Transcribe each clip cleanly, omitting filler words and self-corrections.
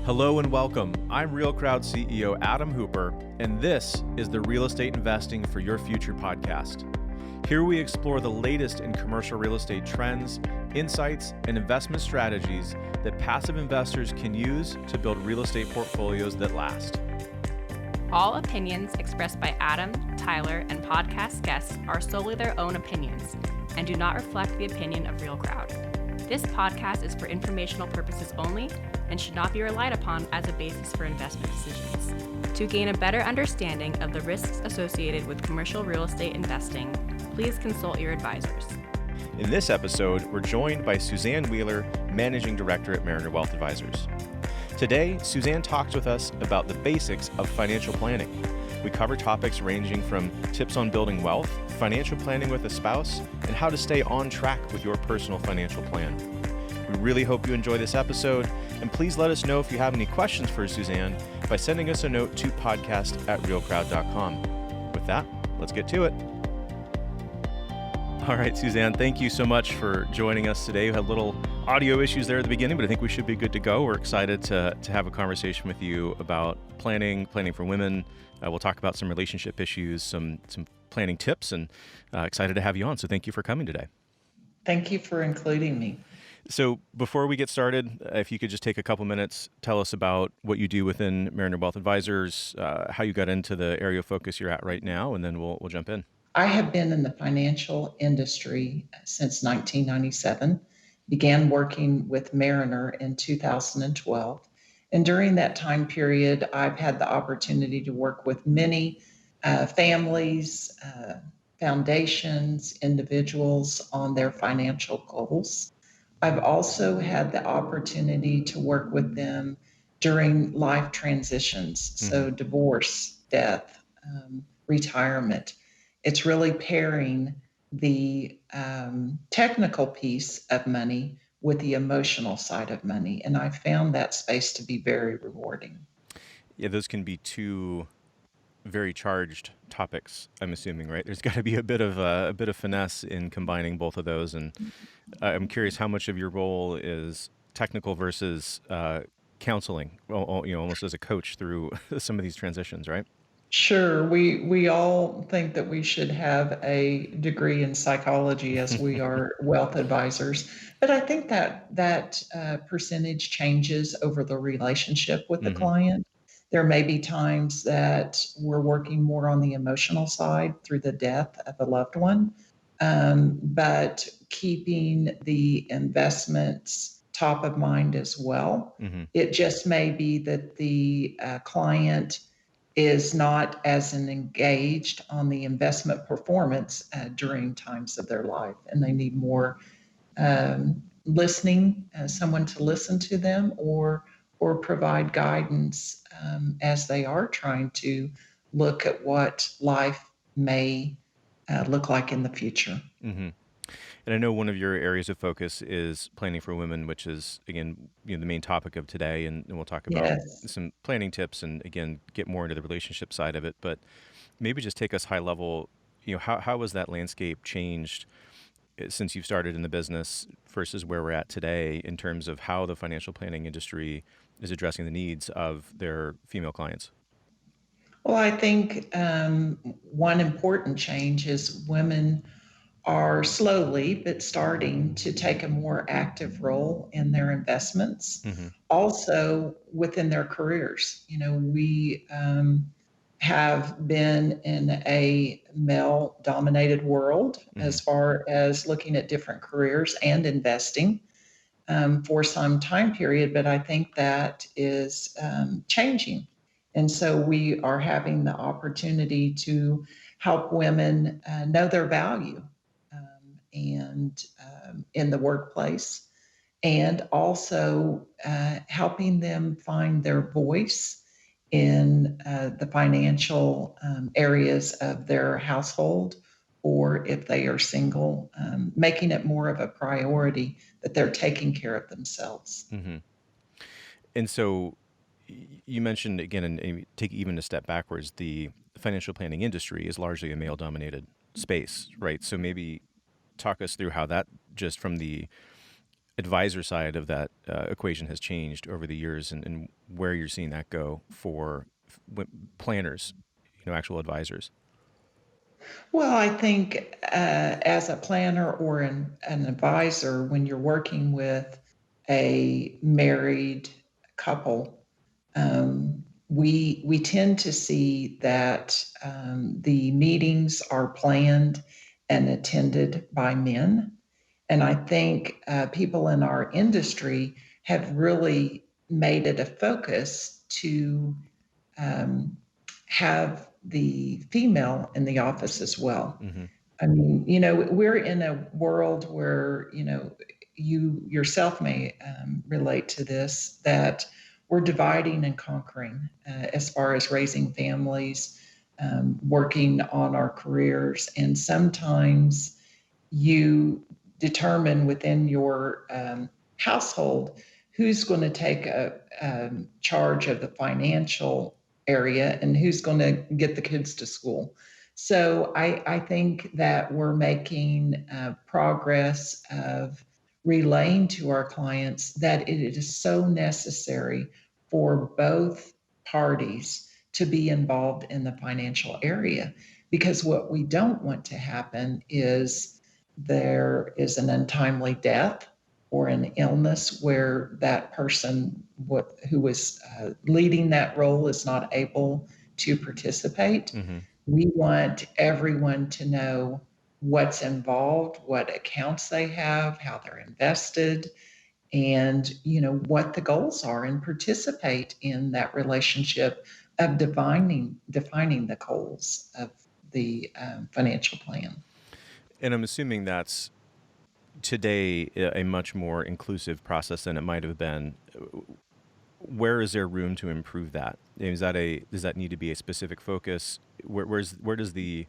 Hello and welcome. I'm RealCrowd CEO Adam Hooper, and this is the Real Estate Investing for Your Future podcast. Here we explore the latest in commercial real estate trends, insights, and investment strategies that passive investors can use to build real estate portfolios that last. All opinions expressed by Adam, Tyler, and podcast guests are solely their own opinions and do not reflect the opinion of RealCrowd. This podcast is for informational purposes only and should not be relied upon as a basis for investment decisions. To gain a better understanding of the risks associated with commercial real estate investing, please consult your advisors. In this episode, we're joined by Suzanne Wheeler, Managing Director at Mariner Wealth Advisors. Today, Suzanne talks with us about the basics of financial planning. We cover topics ranging from tips on building wealth, financial planning with a spouse, and how to stay on track with your personal financial plan. We really hope you enjoy this episode, and please let us know if you have any questions for Suzanne by sending us a note to podcast@realcrowd.com. With that, let's get to it. All right, Suzanne, thank you so much for joining us today. We had little audio issues there at the beginning, but I think we should be good to go. We're excited to have a conversation with you about planning for women. We'll talk about some relationship issues, some planning tips, and excited to have you on. So thank you for coming today. Thank you for including me. So before we get started, if you could just take a couple minutes, tell us about what you do within Mariner Wealth Advisors, how you got into the area of focus you're at right now, and then we'll jump in. I have been in the financial industry since 1997, began working with Mariner in 2012. And during that time period, I've had the opportunity to work with many families, foundations, individuals on their financial goals. I've also had the opportunity to work with them during life transitions, so divorce, death, retirement. It's really pairing the technical piece of money with the emotional side of money, and I found that space to be very rewarding. Yeah, those can be two very charged topics, I'm assuming, right? There's got to be a bit of finesse in combining both of those, and I'm curious how much of your role is technical versus counseling, almost as a coach through some of these transitions, right? Sure, we all think that we should have a degree in psychology as we are wealth advisors, but I think that percentage changes over the relationship with the client. There may be times that we're working more on the emotional side through the death of a loved one, but keeping the investments top of mind as well. It just may be that the client is not as engaged on the investment performance during times of their life, and they need more listening, someone to listen to them, or provide guidance as they are trying to look at what life may look like in the future. And I know one of your areas of focus is planning for women, which is, again, the main topic of today. And we'll talk about some planning tips and, again, get more into the relationship side of it. But maybe just take us high level, how has that landscape changed since you've started in the business versus where we're at today in terms of how the financial planning industry is addressing the needs of their female clients? Well, I think one important change is women are slowly but starting to take a more active role in their investments, also within their careers. We have been in a male-dominated world as far as looking at different careers and investing for some time period, but I think that is changing. And so we are having the opportunity to help women know their value and in the workplace, and also helping them find their voice in the financial areas of their household, or if they are single, making it more of a priority that they're taking care of themselves. And so you mentioned, again, and take even a step backwards, the financial planning industry is largely a male-dominated space, right? So maybe talk us through how that, just from the advisor side of that equation has changed over the years, and where you're seeing that go for planners, actual advisors. Well, I think as a planner or an advisor, when you're working with a married couple, we tend to see that the meetings are planned and attended by men. And I think people in our industry have really made it a focus to um, have the female in the office as well. Mm-hmm. I mean, we're in a world where, you yourself may relate to this, that we're dividing and conquering as far as raising families, working on our careers. And sometimes you determine within your household who's going to take charge of the financial area and who's going to get the kids to school. So I think that we're making progress of relaying to our clients that it is so necessary for both parties to be involved in the financial area. Because what we don't want to happen is there is an untimely death or an illness where that person who was leading that role is not able to participate. Mm-hmm. We want everyone to know what's involved, what accounts they have, how they're invested, and what the goals are, and participate in that relationship of defining the goals of the financial plan. And I'm assuming that's today a much more inclusive process than it might have been. Where is there room to improve that? Does that need to be a specific focus? Where does the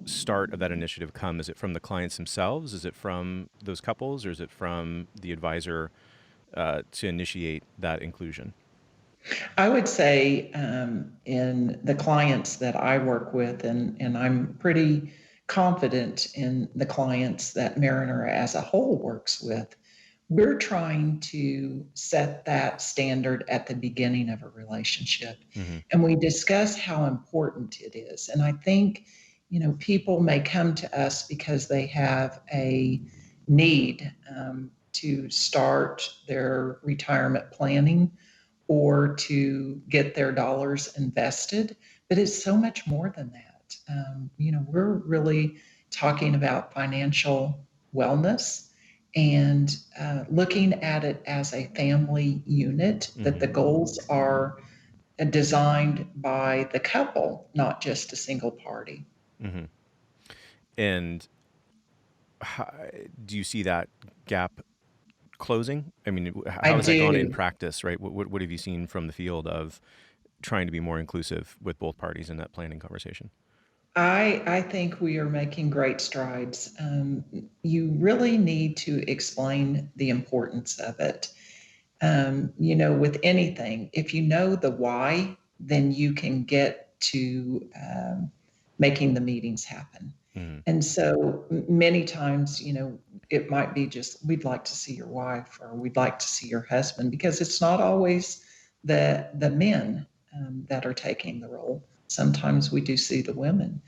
start of that initiative come? Is it from the clients themselves? Is it from those couples, or is it from the advisor to initiate that inclusion? I would say in the clients that I work with, and I'm pretty confident in the clients that Mariner as a whole works with, we're trying to set that standard at the beginning of a relationship. Mm-hmm. And we discuss how important it is. And I think, people may come to us because they have a need to start their retirement planning or to get their dollars invested. But it's so much more than that. We're really talking about financial wellness and looking at it as a family unit, that Mm-hmm. the goals are designed by the couple, not just a single party. Mm-hmm. And how, do you see that gap closing? I mean, I how has that gone in do. practice, right? What have you seen from the field of trying to be more inclusive with both parties in that planning conversation? I think we are making great strides. You really need to explain the importance of it. With anything, if you know the why, then you can get to making the meetings happen. Mm-hmm. And so many times, it might be just, we'd like to see your wife or we'd like to see your husband, because it's not always the men that are taking the role. Sometimes we do see the women,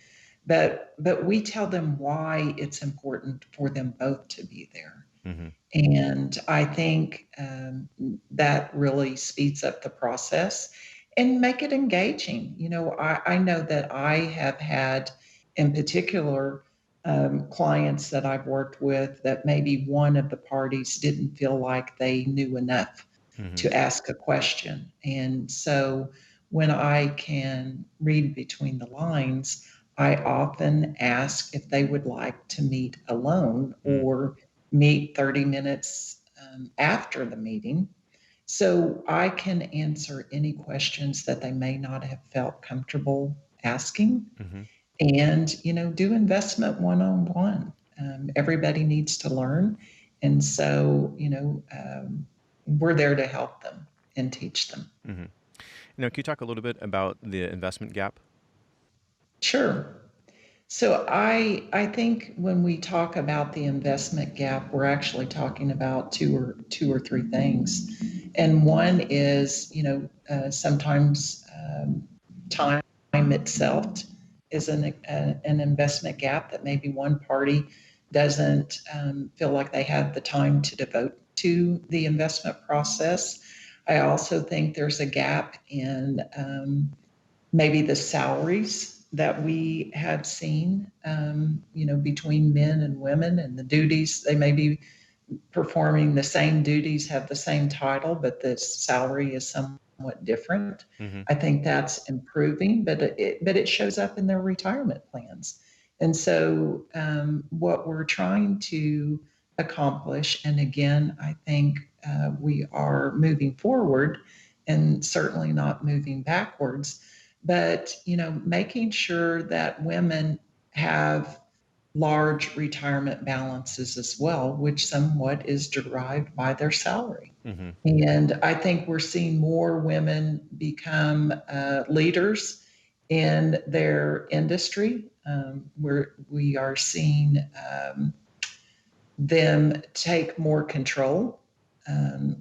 but we tell them why it's important for them both to be there. Mm-hmm. And I think that really speeds up the process and make it engaging. I know that I have had, in particular, clients that I've worked with that maybe one of the parties didn't feel like they knew enough Mm-hmm. to ask a question. And so when I can read between the lines, I often ask if they would like to meet alone Mm-hmm. or meet 30 minutes after the meeting, so I can answer any questions that they may not have felt comfortable asking, Mm-hmm. and do investment one-on-one. Everybody needs to learn, and so we're there to help them and teach them. Mm-hmm. Can you talk a little bit about the investment gap? Sure. So I think when we talk about the investment gap, we're actually talking about two or three things, and one is sometimes time itself is an investment gap that maybe one party doesn't feel like they have the time to devote to the investment process. I also think there's a gap in maybe the salaries that we have seen, between men and women and the duties. They may be performing the same duties, have the same title, but the salary is somewhat different. Mm-hmm. I think that's improving, but it shows up in their retirement plans. And so, what we're trying to accomplish, and again, I think we are moving forward and certainly not moving backwards, but making sure that women have large retirement balances as well, which somewhat is derived by their salary. Mm-hmm. And I think we're seeing more women become leaders in their industry. Where we are seeing them take more control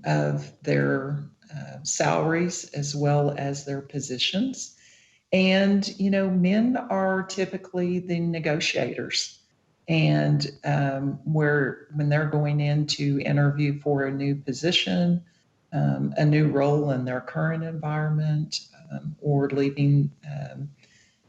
of their salaries as well as their positions. And, men are typically the negotiators. And when they're going in to interview for a new position, a new role in their current environment, or leaving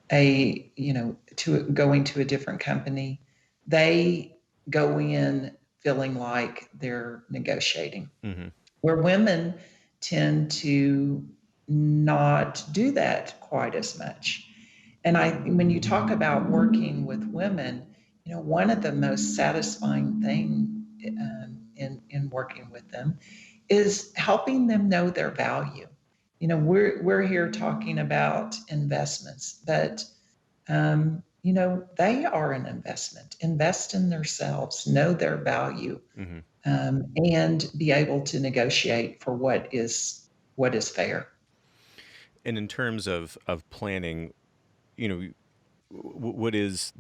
to going to a different company, they go in feeling like they're negotiating. Mm-hmm. Where women tend to not do that quite as much. And when you talk about working with women, one of the most satisfying thing in working with them is helping them know their value. We're here talking about investments, but they are an investment. Invest in themselves, know their value, Mm-hmm. and be able to negotiate for what is fair. And in terms of planning, you know, what is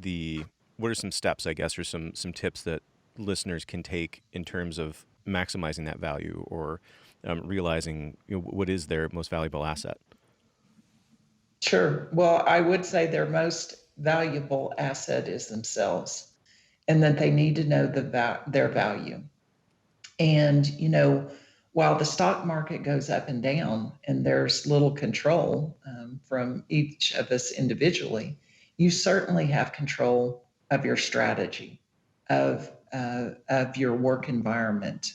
what are some steps, I guess, or some tips that listeners can take in terms of maximizing that value or realizing what is their most valuable asset? Sure. Well, I would say their most valuable asset is themselves, and that they need to know their value. And while the stock market goes up and down, and there's little control from each of us individually, you certainly have control of your strategy, of your work environment,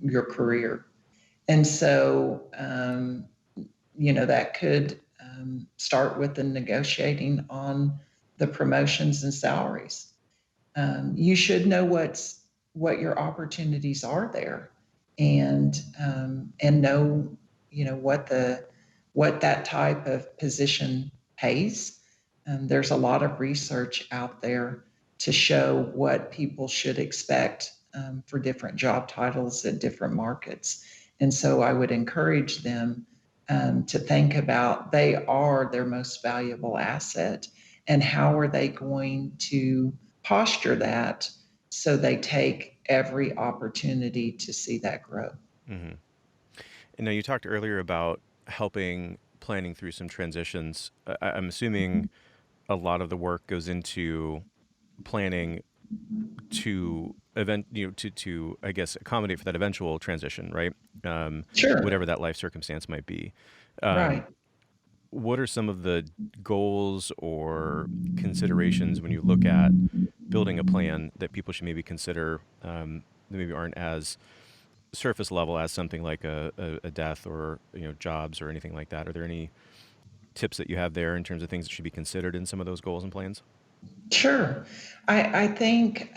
your career. And so, that could start with the negotiating on the promotions and salaries. You should know what your opportunities are there, and know what that type of position pays. There's a lot of research out there to show what people should expect for different job titles at different markets. And so I would encourage them to think about they are their most valuable asset, and how are they going to posture that so they take every opportunity to see that grow. Mm-hmm. And now you talked earlier about helping planning through some transitions. I'm assuming a lot of the work goes into planning to to I guess accommodate for that eventual transition, right? Sure. Whatever that life circumstance might be. Um, Right. what are some of the goals or considerations when you look at building a plan that people should maybe consider that maybe aren't as surface level as something like a death or jobs or anything like that? Are there any tips that you have there in terms of things that should be considered in some of those goals and plans? Sure. I think,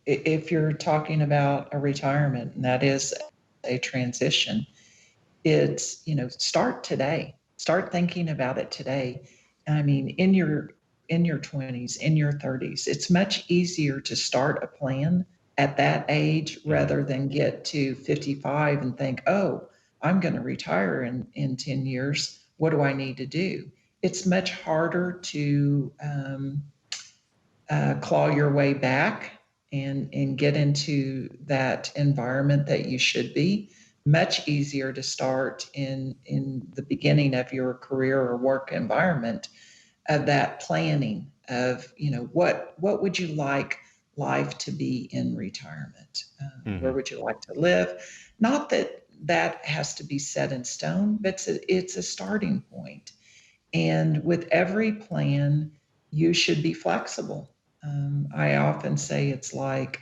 if you're talking about a retirement, and that is a transition, it's, start today. Start thinking about it today. I mean, in your 20s, in your 30s, it's much easier to start a plan at that age Mm-hmm. rather than get to 55 and think, oh, I'm going to retire in 10 years. What do I need to do? it's much harder to claw your way back and get into that environment that you should be. Much easier to start in the beginning of your career or work environment, of that planning of, what would you like life to be in retirement? Where Mm-hmm. would you like to live? Not that that has to be set in stone, but it's a starting point. And with every plan, you should be flexible. I often say it's like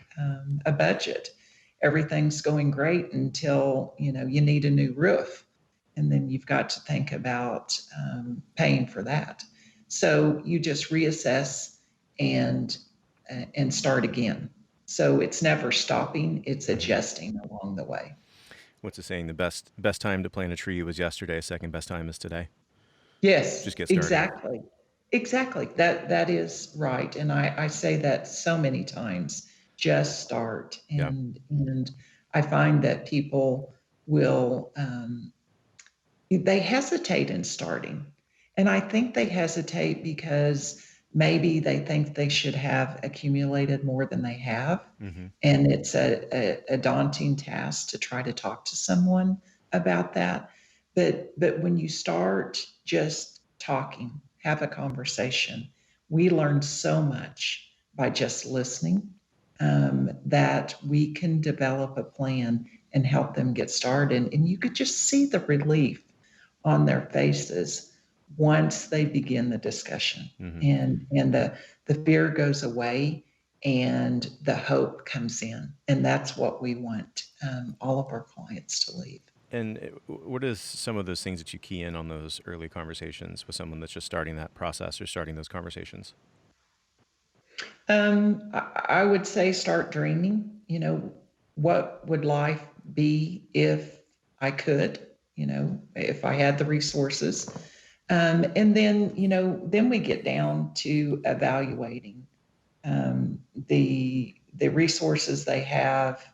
a budget. Everything's going great until you need a new roof, and then you've got to think about paying for that. So you just reassess and and start again. So it's never stopping; it's Mm-hmm. adjusting along the way. What's the saying? The best time to plant a tree was yesterday. Second best time is today. Yes, Just get started. exactly. Exactly. That is right. And I say that so many times. Just start. Yeah. And I find that people will they hesitate in starting. And I think they hesitate because maybe they think they should have accumulated more than they have. Mm-hmm. And it's a daunting task to try to talk to someone about that. But when you start just talking, have a conversation, we learn so much by just listening, that we can develop a plan and help them get started. And you could just see the relief on their faces once they begin the discussion, Mm-hmm. and the fear goes away and the hope comes in, and that's what we want all of our clients to leave. And what is some of those things that you key in on those early conversations with someone that's just starting that process or starting those conversations? I would say start dreaming. What would life be if I could? If I had the resources. And then, then we get down to evaluating the resources they have,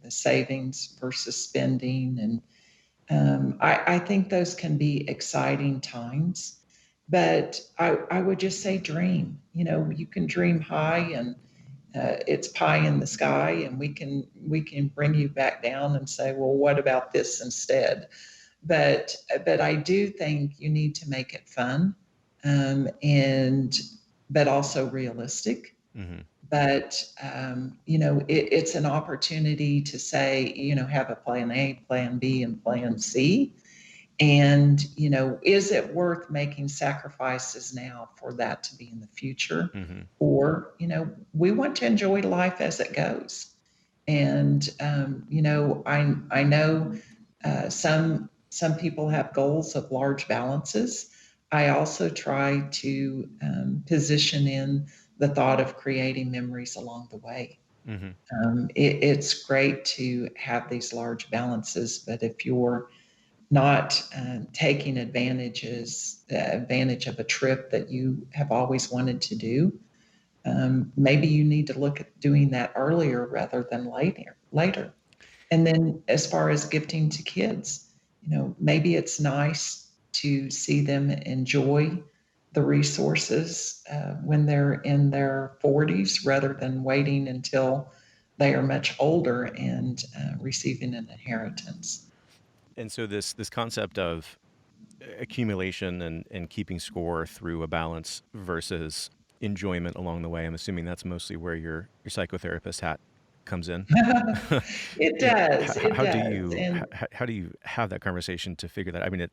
the savings versus spending, and I think those can be exciting times. But I would just say dream. You can dream high, and it's pie in the sky, and we can bring you back down and say, well, what about this instead? But I do think you need to make it fun, and but also realistic. Mm-hmm. But it's an opportunity to say, have a plan A, plan B, and plan C. And is it worth making sacrifices now for that to be in the future? Mm-hmm. Or we want to enjoy life as it goes. And I know some people have goals of large balances. I also try to position in the thought of creating memories along the way. Mm-hmm. It's great to have these large balances, but if you're not taking advantage of a trip that you have always wanted to do, maybe you need to look at doing that earlier rather than later. And then as far as gifting to kids, maybe it's nice to see them enjoy the resources when they're in their 40s rather than waiting until they are much older and receiving an inheritance. And so this concept of accumulation and keeping score through a balance versus enjoyment along the way. I'm assuming that's mostly where your psychotherapist hat comes in. It does. It How do does. you And how do you have that conversation to figure that? I mean,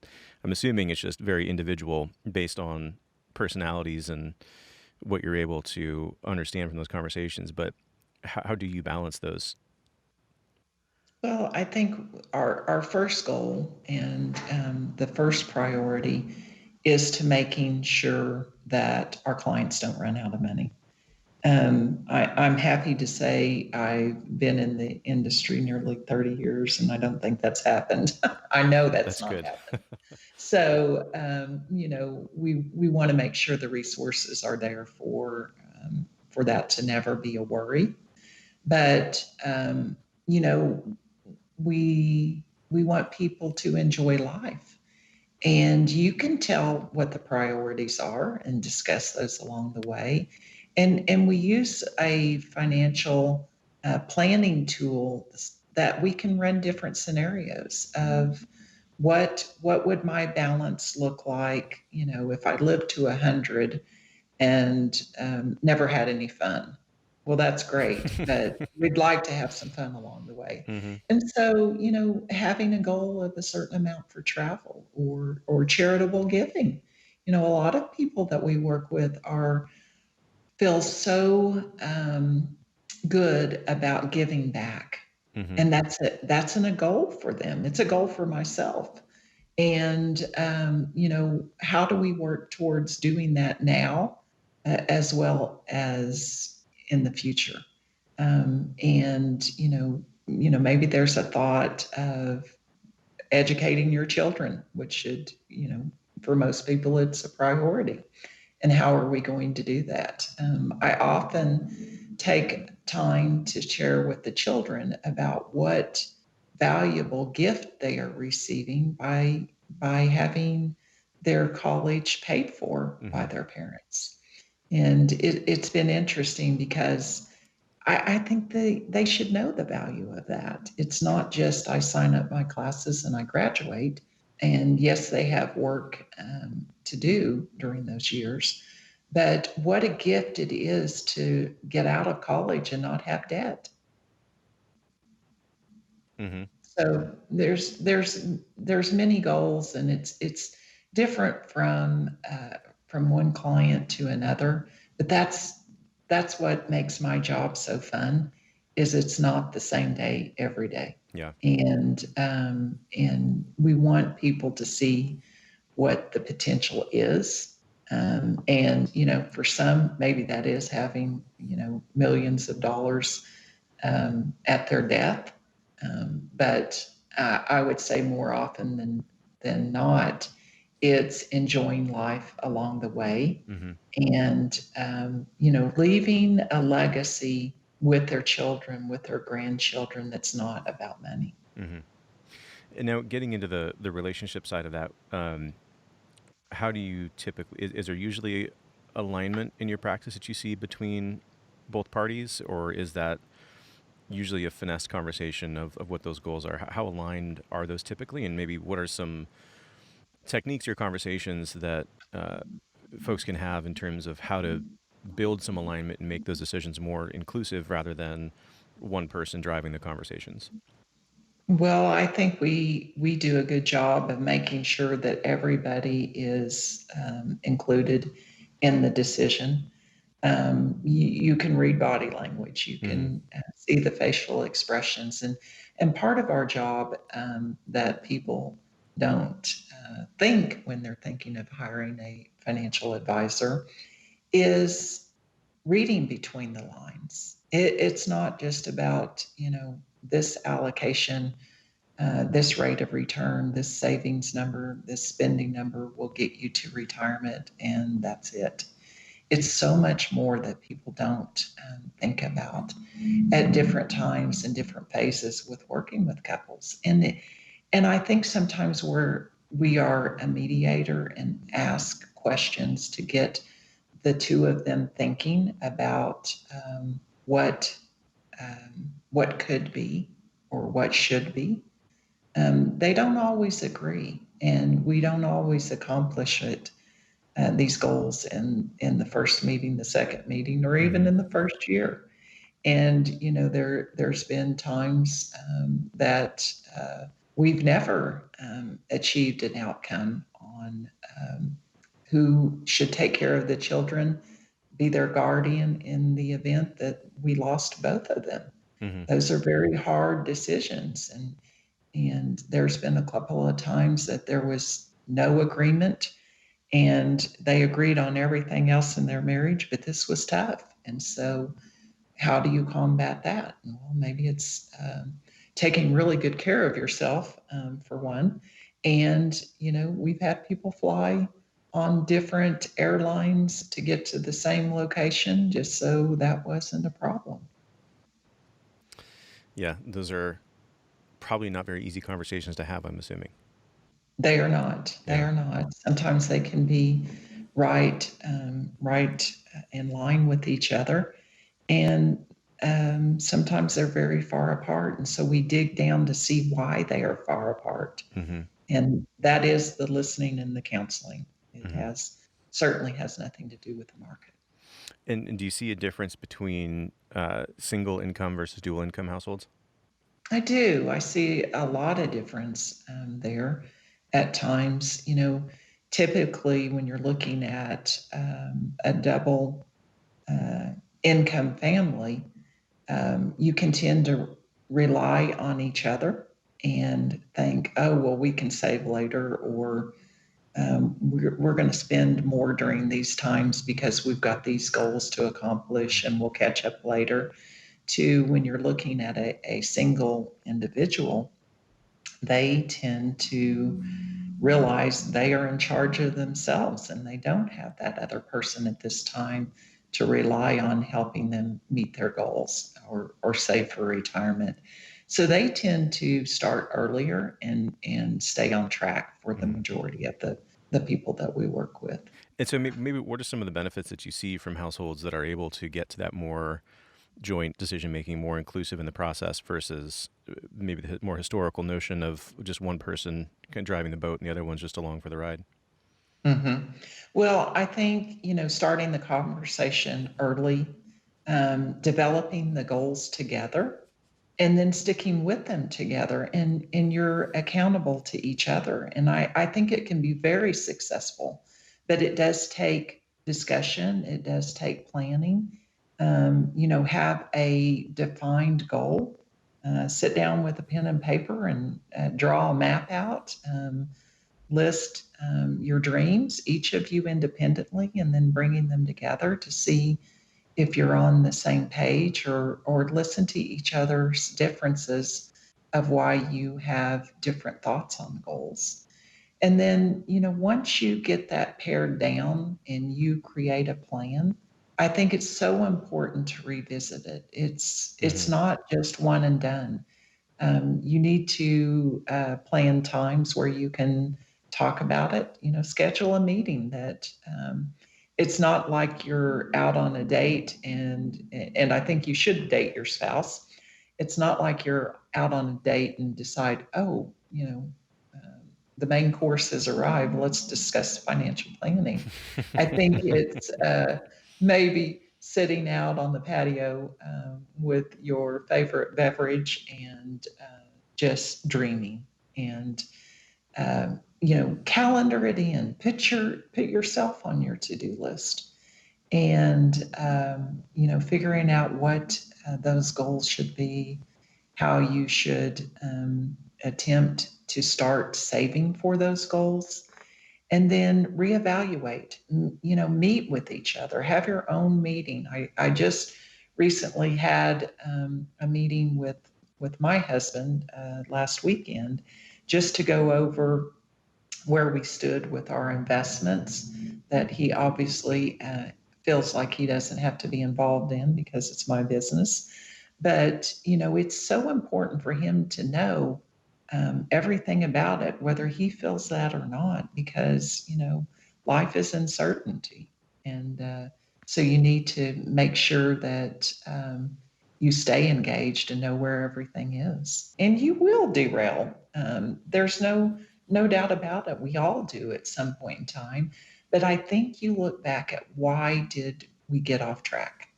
I'm assuming it's just very individual based on personalities and what you're able to understand from those conversations. But how do you balance those? well, I think our first goal and the first priority is to making sure that our clients don't run out of money. I'm happy to say I've been in the industry nearly 30 years, and I don't think that's happened. I know that's That's not good. happened. So, we want to make sure the resources are there for that to never be a worry. But, you know, we want people to enjoy life. And you can tell what the priorities are and discuss those along the way. And we use a financial planning tool that we can run different scenarios of what would my balance look like, if I lived to 100 and never had any fun. Well, that's great, but we'd like to have some fun along the way. Mm-hmm. And so, having a goal of a certain amount for travel or charitable giving. A lot of people that we work with are feel so good about giving back, Mm-hmm. and that's a goal for them. It's a goal for myself. And, how do we work towards doing that now as well as in the future? And, maybe there's a thought of educating your children, which should, for most people, it's a priority. And how are we going to do that? I often take time to share with the children about what valuable gift they are receiving by having their college paid for Mm-hmm. by their parents. And it's been interesting because I think they should know the value of that. It's not just I sign up my classes and I graduate. And yes, they have work to do during those years. But what a gift it is to get out of college and not have debt. Mm-hmm. So there's many goals, and it's different from one client to another. But that's what makes my job so fun, is it's not the same day every day, Yeah. and we want people to see what the potential is. And for some, maybe that is having millions of dollars at their death. But I would say more often than not, it's enjoying life along the way, Mm-hmm. and leaving a legacy with their children, with their grandchildren, that's not about money. Mm-hmm. And now getting into the relationship side of that, how do you typically, is there usually alignment in your practice that you see between both parties, or is that usually a finesse conversation of what those goals are? How aligned are those typically? And maybe what are some techniques or conversations that folks can have in terms of how to build some alignment and make those decisions more inclusive rather than one person driving the conversations? Well, I think we do a good job of making sure that everybody is included in the decision. You can read body language, you Mm-hmm. can see the facial expressions, and part of our job that people don't think when they're thinking of hiring a financial advisor is reading between the lines. It's not just about this allocation, this rate of return, this savings number, this spending number will get you to retirement, and that's it. It's so much more that people don't think about at different times and different phases with working with couples. And I think sometimes we are a mediator and ask questions to get the two of them thinking about what could be or what should be. They don't always agree, and we don't always accomplish it, these goals in the first meeting, the second meeting, or even Mm-hmm. in the first year. And there's been times that we've never achieved an outcome on who should take care of the children, be their guardian in the event that we lost both of them. Mm-hmm. Those are very hard decisions, and there's been a couple of times that there was no agreement, and they agreed on everything else in their marriage, but this was tough. And so, how do you combat that? Well, maybe it's taking really good care of yourself, for one. And, we've had people fly on different airlines to get to the same location just so that wasn't a problem. Yeah, those are probably not very easy conversations to have, I'm assuming. They are not. They Yeah. are not. Sometimes they can be right in line with each other, and sometimes they're very far apart. And so we dig down to see why they are far apart, Mm-hmm. and that is the listening and the counseling. It Mm-hmm. certainly has nothing to do with the market. And do you see a difference between single income versus dual income households? I do. I see a lot of difference there at times. Typically when you're looking at a double uh, income family, you can tend to rely on each other and think, oh, well, we can save later, or we're going to spend more during these times because we've got these goals to accomplish and we'll catch up later. To when you're looking at a single individual, they tend to realize they are in charge of themselves and they don't have that other person at this time to rely on helping them meet their goals or save for retirement. So they tend to start earlier and stay on track for the Mm-hmm. majority of the people that we work with. And so maybe what are some of the benefits that you see from households that are able to get to that more joint decision making, more inclusive in the process versus maybe the more historical notion of just one person kind of driving the boat and the other one's just along for the ride? Mm-hmm. Well, I think, starting the conversation early, developing the goals together, and then sticking with them together, and you're accountable to each other. And I think it can be very successful, but it does take discussion, it does take planning. Have a defined goal. Sit down with a pen and paper and draw a map out. List your dreams, each of you independently, and then bringing them together to see if you're on the same page, or listen to each other's differences of why you have different thoughts on goals. And then, once you get that pared down and you create a plan, I think it's so important to revisit it. It's Mm-hmm. not just one and done. You need to plan times where you can talk about it. Schedule a meeting that it's not like you're out on a date, and I think you should date your spouse. It's not like you're out on a date and decide, oh, the main course has arrived. Let's discuss financial planning. I think it's maybe sitting out on the patio with your favorite beverage and just dreaming, and calendar it in. Put yourself on your to-do list, and figuring out what those goals should be, how you should attempt to start saving for those goals, and then reevaluate. Meet with each other, have your own meeting. I just recently had a meeting with my husband last weekend, just to go over where we stood with our investments that he obviously feels like he doesn't have to be involved in because it's my business. But it's so important for him to know everything about it, whether he feels that or not, because life is uncertainty, and so you need to make sure that you stay engaged and know where everything is. And you will derail. There's no doubt about it. We all do at some point in time. But I think you look back at, why did we get off track?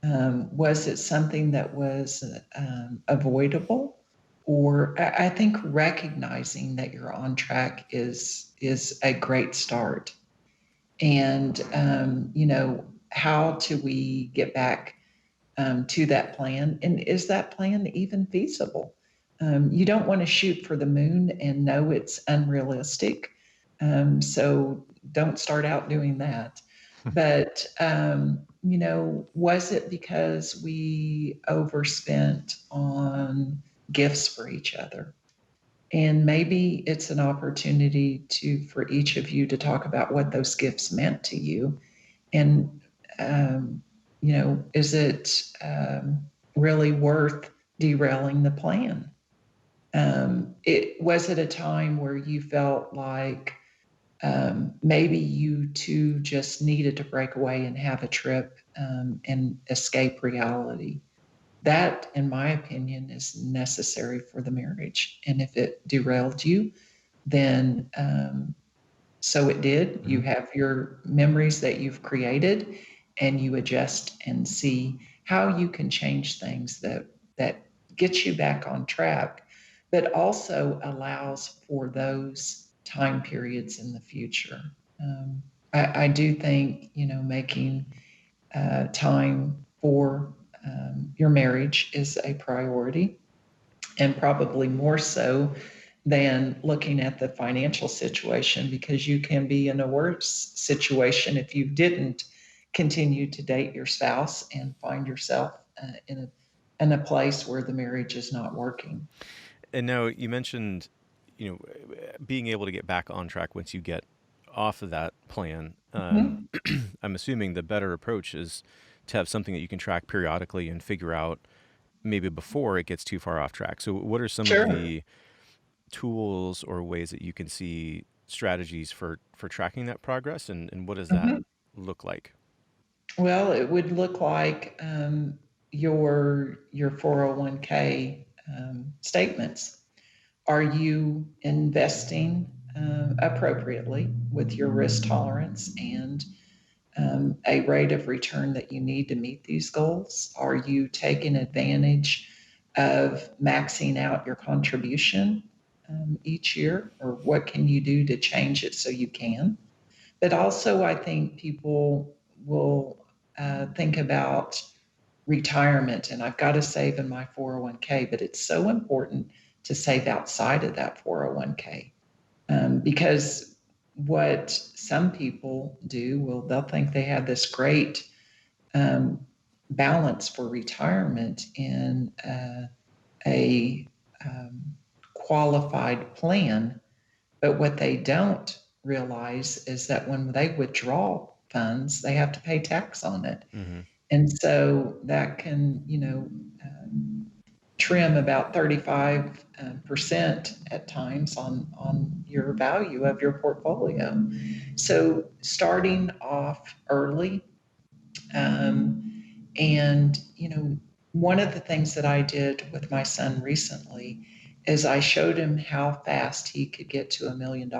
Was it something that was avoidable? Or I think recognizing that you're on track is a great start. And how do we get back to that plan? And is that plan even feasible? You don't want to shoot for the moon and know it's unrealistic. So don't start out doing that. But, was it because we overspent on gifts for each other? And maybe it's an opportunity for each of you to talk about what those gifts meant to you. And, is it really worth derailing the plan? It was it a time where you felt like maybe you two just needed to break away and have a trip and escape reality. That, in my opinion, is necessary for the marriage. And if it derailed you, then so it did. You have your memories that you've created, and you adjust and see how you can change things that gets you back on track, but also allows for those time periods in the future. I do think making time for your marriage is a priority, and probably more so than looking at the financial situation, because you can be in a worse situation if you didn't continue to date your spouse and find yourself in a place where the marriage is not working. And now you mentioned, being able to get back on track once you get off of that plan. Mhm. I'm assuming the better approach is to have something that you can track periodically and figure out maybe before it gets too far off track. So, what are some of Sure. the tools or ways that you can see strategies for tracking that progress, and what does that Mhm. look like? Well, it would look like your 401k statements. Are you investing appropriately with your risk tolerance and a rate of return that you need to meet these goals? Are you taking advantage of maxing out your contribution each year? Or what can you do to change it so you can? But also, I think people will think about retirement, and I've got to save in my 401k, but it's so important to save outside of that 401k, because what some people do, well, they'll think they have this great um, balance for retirement in a qualified plan, but what they don't realize is that when they withdraw funds, they have to pay tax on it. Hmm. And so that can, trim about 35% at times on your value of your portfolio. So starting off early, and one of the things that I did with my son recently is I showed him how fast he could get to $1 million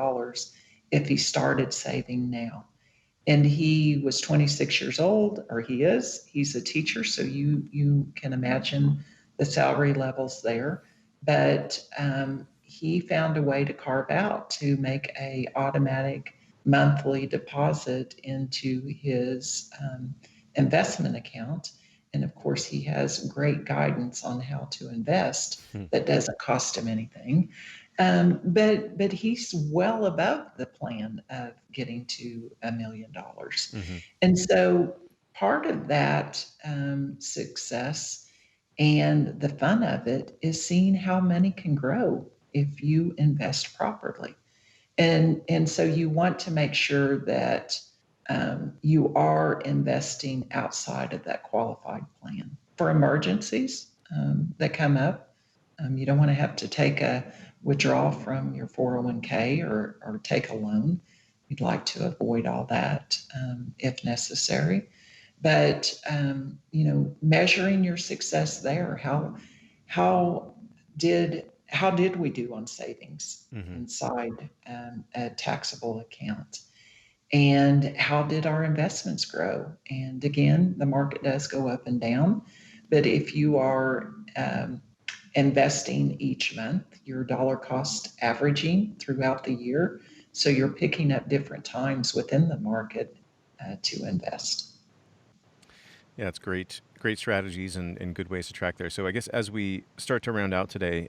if he started saving now. And he was 26 years old, or he is. He's a teacher, so you can imagine the salary levels there. But he found a way to carve out to make a automatic monthly deposit into his investment account. And of course, he has great guidance on how to invest that doesn't cost him anything. But he's well above the plan of getting to $1 million. Hmm. And so part of that success and the fun of it is seeing how money can grow if you invest properly. And so you want to make sure that you are investing outside of that qualified plan for emergencies that come up. You don't want to have to take a withdrawal from your 401k or take a loan. You'd like to avoid all that if necessary. But measuring your success there. How did we do on savings Hmm. inside a taxable account? And how did our investments grow? And again, the market does go up and down, but if you are investing each month, your dollar cost averaging throughout the year, so you're picking up different times within the market to invest. Yeah, it's great strategies and good ways to track there. So I guess as we start to round out today,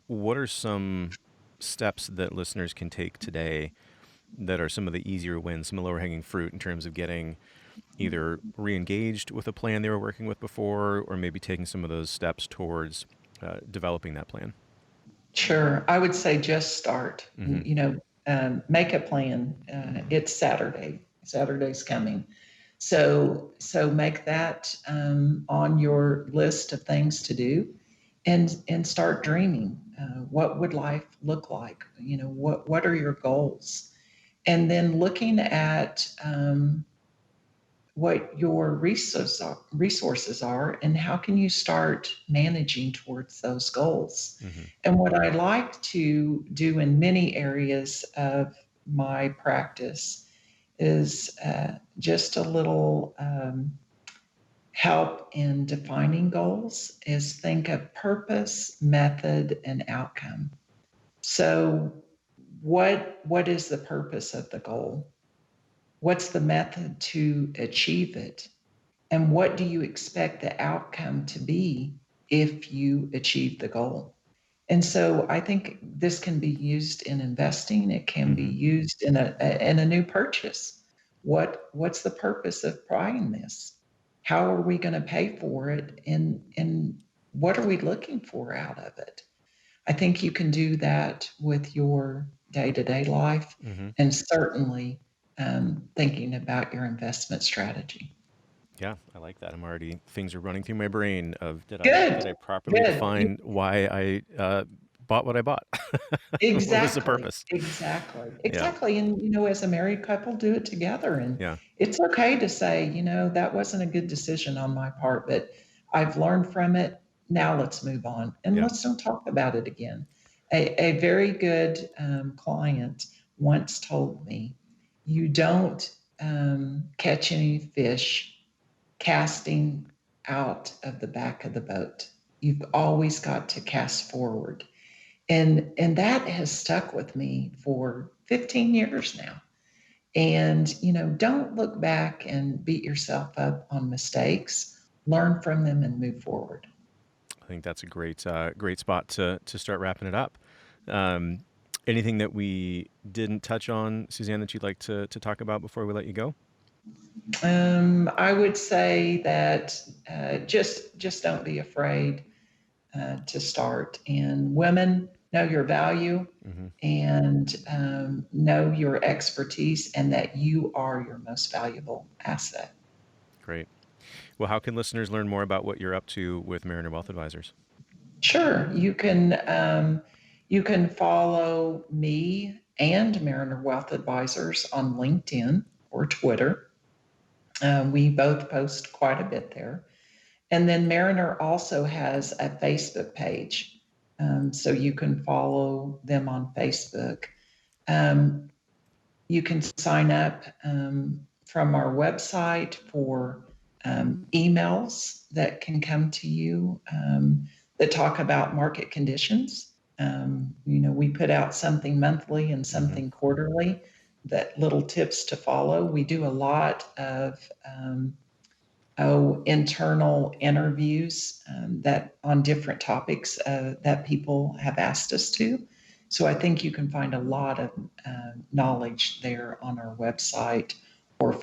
what are some steps that listeners can take today that are some of the easier wins, some of the lower hanging fruit in terms of getting either re-engaged with a plan they were working with before, or maybe taking some of those steps towards developing that plan? Sure. I would say just start. Hmm. Make a plan. It's Saturday. Saturday's coming. So make that on your list of things to do, and start dreaming. what would life look like? What are your goals? And then looking at what your resources are and how can you start managing towards those goals. Mm-hmm. And what I like to do in many areas of my practice is just a little help in defining goals is think of purpose, method, and outcome. So what is the purpose of the goal? What's the method to achieve it? And what do you expect the outcome to be if you achieve the goal? And so I think this can be used in investing. It can be Mm-hmm. used in a new purchase. What's the purpose of buying this? How are we going to pay for it? And what are we looking for out of it? I think you can do that with your day-to-day life, Mm-hmm. and certainly thinking about your investment strategy. Yeah, I like that. I'm already things are running through my brain of Good, did I properly good. define why I bought what I bought? What was the Exactly, purpose? exactly, Yeah, exactly. And, as a married couple, do it together. And yeah, it's okay to say, that wasn't a good decision on my part, but I've learned from it. Now let's move on and yeah. let's don't talk about it again. A very good client once told me, you don't catch any fish casting out of the back of the boat. You've always got to cast forward. And that has stuck with me for 15 years now. And don't look back and beat yourself up on mistakes. Learn from them and move forward. I think that's a great spot to start wrapping it up. Um, Anything that we didn't touch on, Suzanne, that you'd like to talk about before we let you go? I would say that just don't be afraid to start. And women, know your value Mm-hmm. and know your expertise, and that you are your most valuable asset. Great. Well, how can listeners learn more about what you're up to with Mariner Wealth Advisors? Sure, you can follow me and Mariner Wealth Advisors on LinkedIn or Twitter. We both post quite a bit there. And then Mariner also has a Facebook page. So you can follow them on Facebook. Um, you can sign up from our website for emails that can come to you that talk about market conditions. We put out something monthly and Mm-hmm. something quarterly, that little tips to follow. We do a lot of internal interviews that on different topics that people have asked us to. So I think you can find a lot of knowledge there on our website or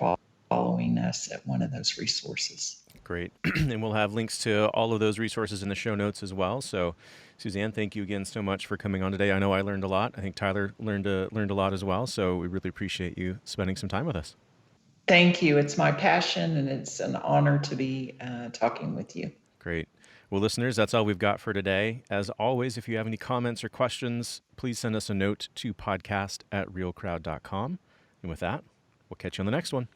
following us at one of those resources. Great. And we'll have links to all of those resources in the show notes as well. So, Suzanne, thank you again so much for coming on today. I know I learned a lot. I think Tyler learned a lot as well. So we really appreciate you spending some time with us. Thank you. It's my passion, and it's an honor to be talking with you. Great. Well, listeners, that's all we've got for today. As always, if you have any comments or questions, please send us a note to podcast@realcrowd.com. And with that, we'll catch you on the next one.